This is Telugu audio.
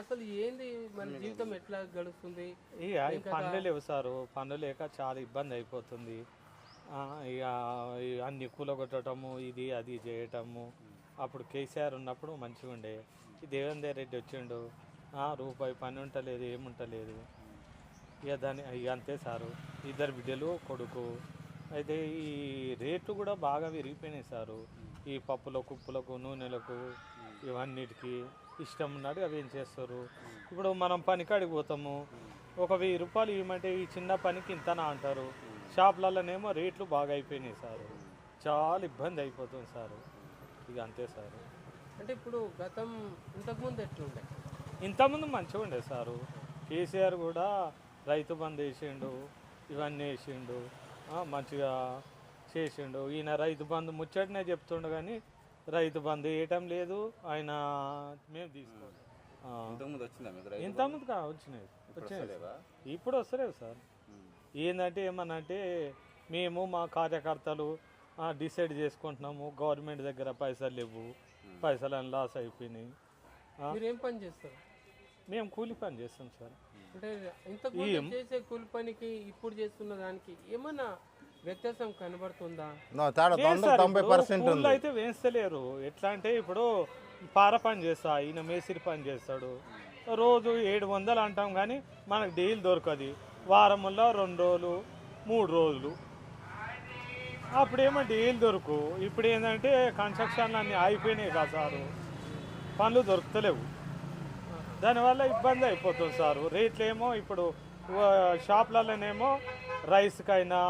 అసలు ఏంది మన జీవితం ఎట్లా గడుస్తుంది? ఇక పనులు లేవు సారు, పనులు లేక చాలా ఇబ్బంది అయిపోతుంది. ఇక అన్ని కూలగొట్టడము, ఇది అది చేయటము. అప్పుడు కేసీఆర్ ఉన్నప్పుడు మంచిగా ఉండే. ఈ దేవేందర్ రెడ్డి వచ్చిండు, రూపాయి పని ఉంటలేదు, ఏముంటలేదు. ఇక ఇక అంతే సారు. 2 బిడ్డలు కొడుకు. అయితే ఈ రేట్లు కూడా బాగా విరిగిపోయినాయి సారు. ఈ పప్పులకు, కుప్పులకు, నూనెలకు, ఇవన్నిటికీ ఇష్టం ఉన్నట్టు అవి ఏం చేస్తారు. ఇప్పుడు మనం పనికాడికి పోతాము, ఒక 1000 రూపాయలు ఇవ్వమంటే ఈ చిన్న పనికి ఇంతనా అంటారు. షాపులలోనేమో రేట్లు బాగా అయిపోయినాయి సారు. చాలా ఇబ్బంది అయిపోతుంది సారు. ఇక అంతే సారు. అంటే ఇప్పుడు ఇంతకుముందు ఎట్లుండే? ఇంతకుముందు మంచిగా ఉండే సారు. కేసీఆర్ కూడా రైతు బంధు వేసిండు, ఇవన్నీ వేసిండు, మంచిగా చేసిండు. ఈయన రైతు బంధు ముచ్చటనే చెప్తుండు కానీ రైతు బంధు వేయటం లేదు. ఆయన మేము తీసుకోవాలి. ఇంతకుముందు వచ్చినాయి, ఇప్పుడు వస్తలేవు సార్. ఏంటంటే ఏమనంటే మేము మా కార్యకర్తలు డిసైడ్ చేసుకుంటున్నాము, గవర్నమెంట్ దగ్గర పైసలు లేవు, పైసలు లాస్ అయిపోయినాయి. మీరేం పని చేస్తారు? మేము కూలి పని చేస్తాం సార్. అంటే ఇంతకు చేసే కూలి పనికి ఇప్పుడు చేస్తున్న దానికి ఏమన్నా వ్యత్యాసం కనబడుతుందా? కూలీలు అయితే వేస్తలేరు. ఎట్లా అంటే ఇప్పుడు పార పని చేస్తా, ఈయన మేసిరి పని చేస్తాడు, రోజు 700 అంటాం కానీ మనకు డీల్ దొరకదు. వారంలో 2 రోజులు 3 రోజులు అప్పుడేమో డీల్ దొరకు. ఇప్పుడు ఏంటంటే కన్స్ట్రక్షన్లు అన్నీ అయిపోయినాయి కదా సారు, పనులు దొరుకుతలేవు. దానివల్ల ఇబ్బంది అయిపోతుంది సారు. రేట్లు ఏమో ఇప్పుడు షాప్లలోనేమో రైస్కైనా